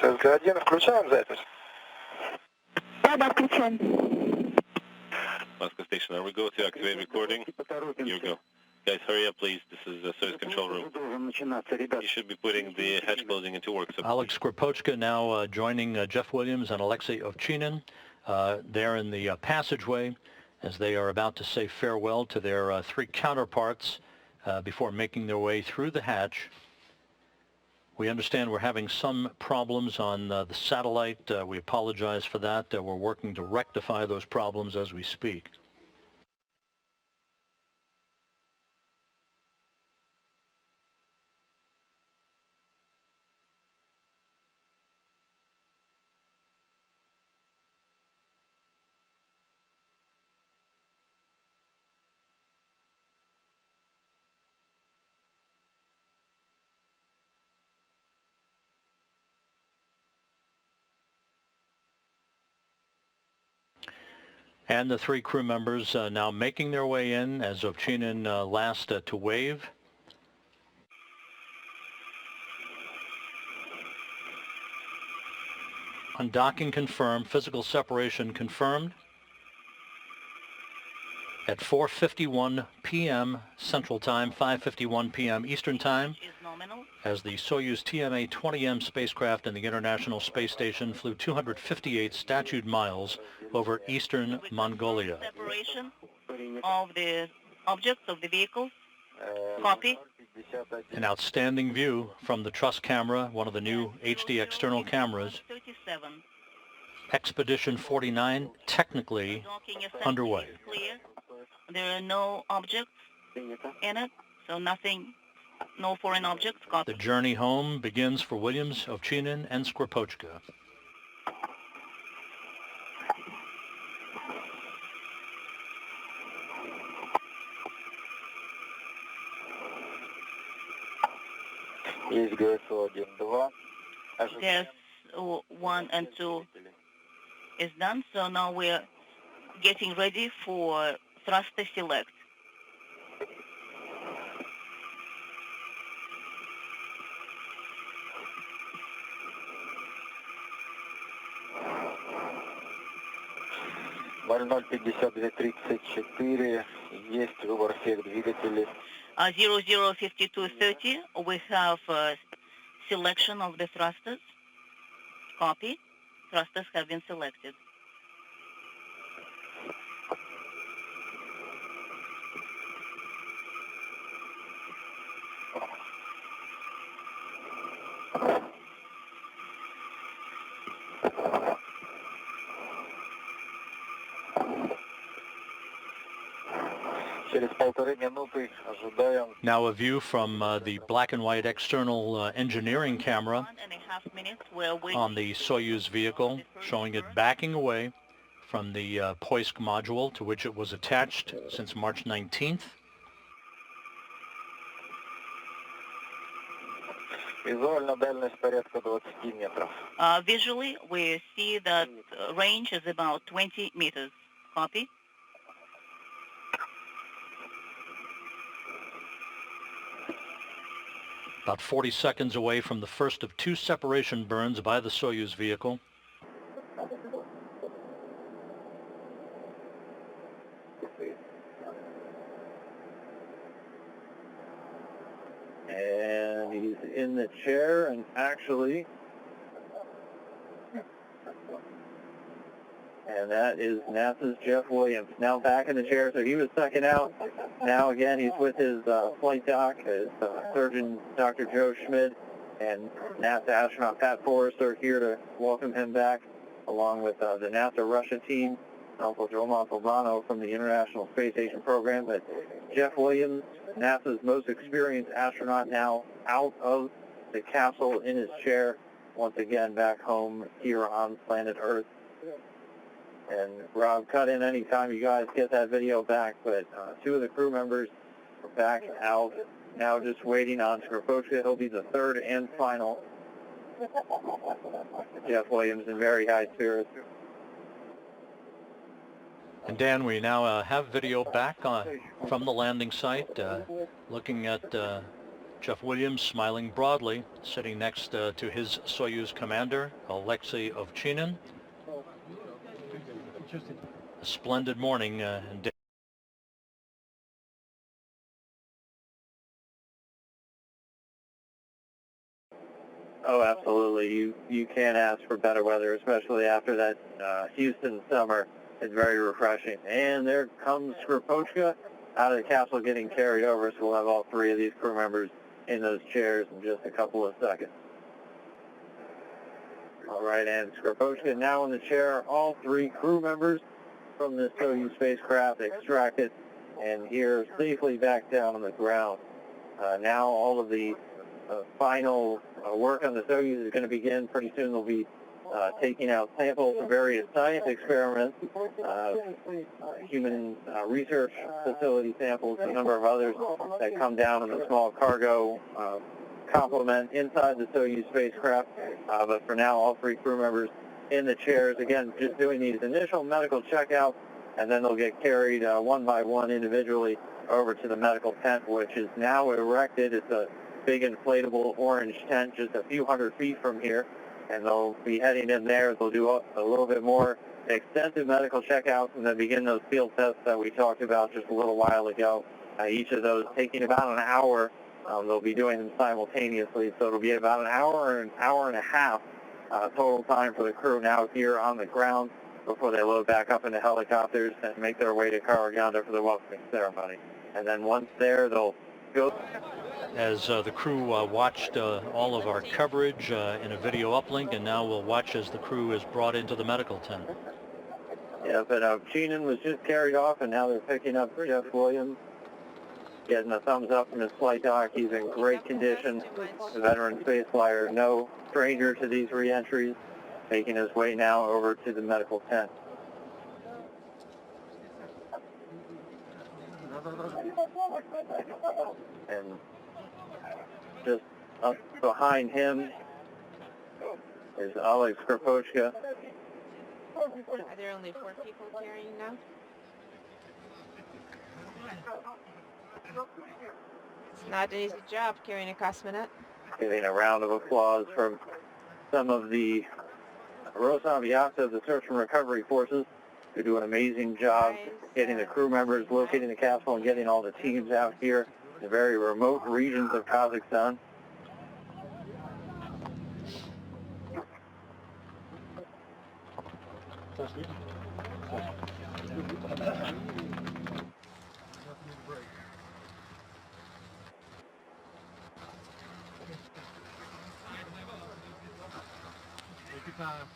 СГ-1, включаем запись. Да, включаем. Alaska Station, are we go to activate recording? Here we go. Guys, hurry up, please. This is the Soyuz control room. You should be putting the hatch closing into work. So Alex Skripochka now joining Jeff Williams and Alexei Ovchinin. They're in the passageway as they are about to say farewell to their three counterparts before making their way through the hatch. We understand we're having some problems on the satellite. We apologize for that. We're working to rectify those problems as we speak. And the three crew members now making their way in as Ovchinin last to wave. Undocking confirmed, physical separation confirmed. At 4:51 p.m. Central Time, 5:51 p.m. Eastern Time, as the Soyuz TMA-20M spacecraft in the International Space Station flew 258 statute miles over eastern Mongolia. Separation of the objects of the vehicles. Copy. An outstanding view from the truss camera, one of the new HD external cameras. 37. Expedition 49 technically underway. Clear. There are no objects in it, so nothing, no foreign objects. Copy. The journey home begins for Williams, Ovchinin, and Skripochka. Test 1 and 2 is done, so now we're getting ready for thruster select. Есть выбор всех двигателей. 005230, we have selection of the thrusters. Copy. Thrusters have been selected. Now a view from the black and white external engineering camera on the Soyuz vehicle, showing it backing away from the Poisk module to which it was attached since March 19th. Visually, we see that range is about 20 meters. Copy. About 40 seconds away from the first of two separation burns by the Soyuz vehicle. And he's in the chair, and actually, and that is NASA's Jeff Williams, now back in the chair. So he was second out. Now again, he's with his flight doc, his surgeon, Dr. Joe Schmid, and NASA astronaut Pat Forrest are here to welcome him back, along with the NASA Russia team, also Joe Montalbano from the International Space Station program. But Jeff Williams, NASA's most experienced astronaut, now out of the capsule in his chair, once again back home here on planet Earth. And Rob, cut in anytime you guys get that video back, but two of the crew members are back out, now just waiting on Skripochka. He'll be the third and final. Jeff Williams in very high spirits. And Dan, we now have video back from the landing site, looking at Jeff Williams, smiling broadly, sitting next to his Soyuz commander, Alexei Ovchinin. A splendid morning and day. Oh, absolutely. You can't ask for better weather, especially after that Houston summer. It's very refreshing. And there comes Skripochka out of the capsule getting carried over, so we'll have all three of these crew members in those chairs in just a couple of seconds. All right, and Skripochka now in the chair. All three crew members from the Soyuz spacecraft extracted and here safely back down on the ground. Now all of the final work on the Soyuz is going to begin. Pretty soon they'll be taking out samples for various science experiments, human research facility samples, a number of others that come down in the small cargo complement inside the Soyuz spacecraft. But for now, all three crew members in the chairs, again, just doing these initial medical checkouts, and then they'll get carried one by one individually over to the medical tent, which is now erected. It's a big inflatable orange tent just a few hundred feet from here, and they'll be heading in there. They'll do a little bit more extensive medical checkouts and then begin those field tests that we talked about just a little while ago. Each of those taking about an hour. They'll be doing them simultaneously, so it'll be about an hour and a half total time for the crew now here on the ground before they load back up into helicopters and make their way to Karaganda for the welcoming ceremony. And then once there, they'll go. As the crew watched all of our coverage in a video uplink, and now we'll watch as the crew is brought into the medical tent. Yep, and Ovchinin was just carried off, and now they're picking up Jeff Williams, getting a thumbs up from his flight doc. He's in great condition. The veteran space flyer, no stranger to these re-entries, making his way now over to the medical tent. And just up behind him is Alex Skripochka. Are there only 4 people carrying now? It's not an easy job carrying a cosmonaut. Getting a round of applause from some of the Rosaviata, the search and recovery forces, who do an amazing job getting the crew members, locating the capsule, and getting all the teams out here in very remote regions of Kazakhstan. Take your time.